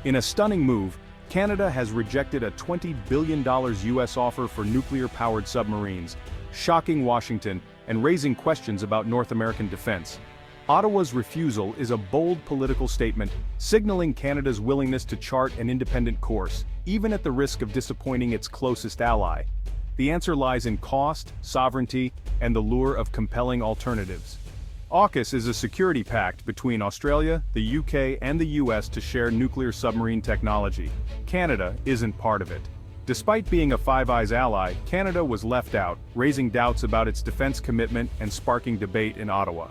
In a stunning move, Canada has rejected a $20 billion US offer for nuclear-powered submarines, shocking Washington and raising questions about North American defense. Ottawa's refusal is a bold political statement, signaling Canada's willingness to chart an independent course, even at the risk of disappointing its closest ally. The answer lies in cost, sovereignty, and the lure of compelling alternatives. AUKUS is a security pact between Australia, the UK, and the US to share nuclear submarine technology. Canada isn't part of it. Despite being a Five Eyes ally, Canada was left out, raising doubts about its defense commitment and sparking debate in Ottawa.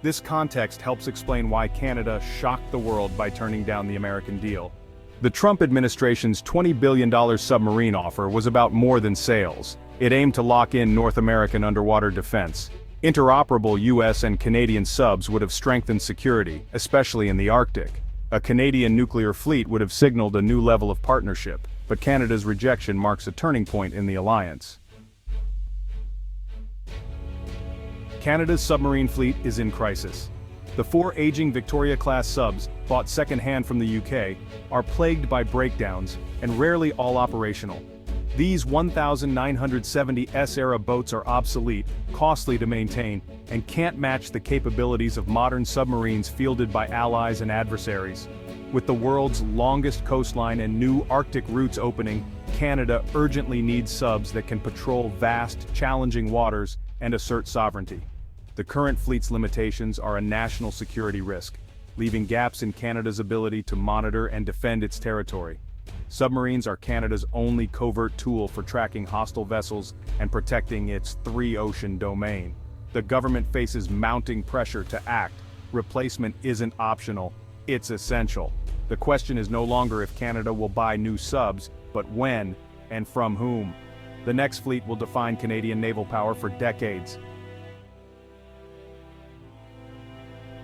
This context helps explain why Canada shocked the world by turning down the American deal. The Trump administration's $20 billion submarine offer was about more than sales. It aimed to lock in North American underwater defense. Interoperable US and Canadian subs would have strengthened security, especially in the Arctic. A Canadian nuclear fleet would have signaled a new level of partnership, but Canada's rejection marks a turning point in the alliance. Canada's submarine fleet is in crisis. The 4 aging Victoria-class subs, bought second-hand from the UK, are plagued by breakdowns and rarely all operational. These 1,970 S-era boats are obsolete, costly to maintain, and can't match the capabilities of modern submarines fielded by allies and adversaries. With the world's longest coastline and new Arctic routes opening, Canada urgently needs subs that can patrol vast, challenging waters and assert sovereignty. The current fleet's limitations are a national security risk, leaving gaps in Canada's ability to monitor and defend its territory. Submarines are Canada's only covert tool for tracking hostile vessels and protecting its 3-ocean domain. The government faces mounting pressure to act. Replacement isn't optional, it's essential. The question is no longer if Canada will buy new subs, but when and from whom. The next fleet will define Canadian naval power for decades.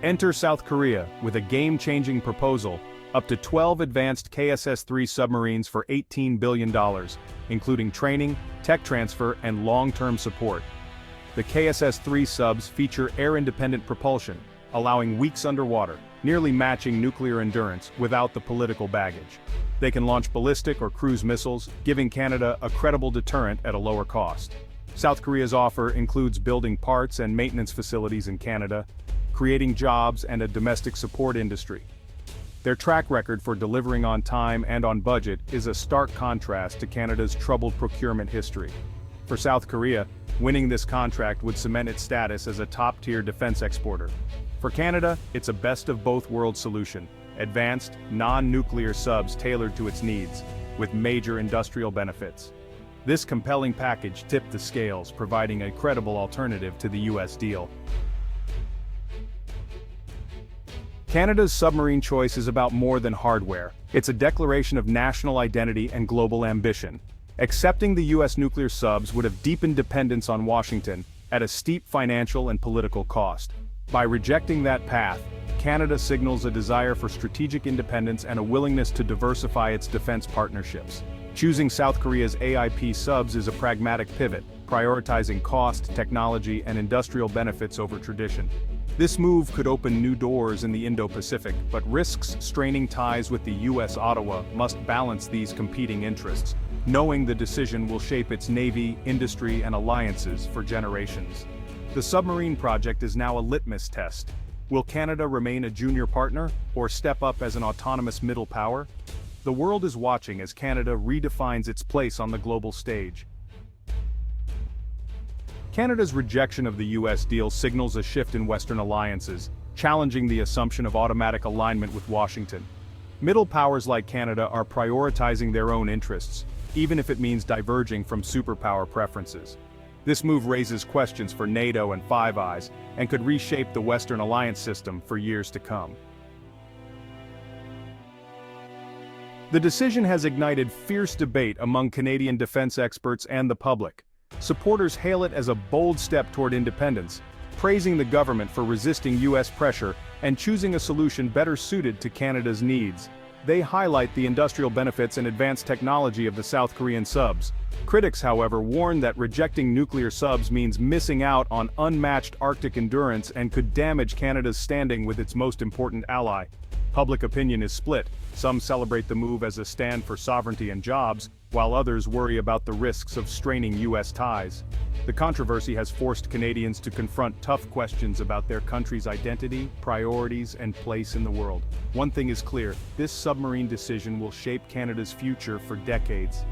Enter South Korea with a game-changing proposal, up to 12 advanced KSS-3 submarines for $18 billion, including training, tech transfer, and long-term support. The KSS-3 subs feature air-independent propulsion, allowing weeks underwater, nearly matching nuclear endurance without the political baggage. They can launch ballistic or cruise missiles, giving Canada a credible deterrent at a lower cost. South Korea's offer includes building parts and maintenance facilities in Canada, creating jobs and a domestic support industry. Their track record for delivering on time and on budget is a stark contrast to Canada's troubled procurement history. For South Korea, winning this contract would cement its status as a top-tier defense exporter. For Canada, it's a best-of-both-worlds solution, advanced, non-nuclear subs tailored to its needs, with major industrial benefits. This compelling package tipped the scales, providing a credible alternative to the US deal. Canada's submarine choice is about more than hardware. It's a declaration of national identity and global ambition. Accepting the US nuclear subs would have deepened dependence on Washington at a steep financial and political cost. By rejecting that path, Canada signals a desire for strategic independence and a willingness to diversify its defense partnerships. Choosing South Korea's AIP subs is a pragmatic pivot, prioritizing cost, technology, and industrial benefits over tradition. This move could open new doors in the Indo-Pacific, but risks straining ties with the US Ottawa must balance these competing interests, knowing the decision will shape its navy, industry, and alliances for generations. The submarine project is now a litmus test. Will Canada remain a junior partner, or step up as an autonomous middle power? The world is watching as Canada redefines its place on the global stage. Canada's rejection of the US deal signals a shift in Western alliances, challenging the assumption of automatic alignment with Washington. Middle powers like Canada are prioritizing their own interests, even if it means diverging from superpower preferences. This move raises questions for NATO and Five Eyes, and could reshape the Western alliance system for years to come. The decision has ignited fierce debate among Canadian defense experts and the public. Supporters hail it as a bold step toward independence, praising the government for resisting US pressure and choosing a solution better suited to Canada's needs. They highlight the industrial benefits and advanced technology of the South Korean subs. Critics, however, warn that rejecting nuclear subs means missing out on unmatched Arctic endurance and could damage Canada's standing with its most important ally. Public opinion is split. Some celebrate the move as a stand for sovereignty and jobs, while others worry about the risks of straining U.S. ties. The controversy has forced Canadians to confront tough questions about their country's identity, priorities, and place in the world. One thing is clear: this submarine decision will shape Canada's future for decades.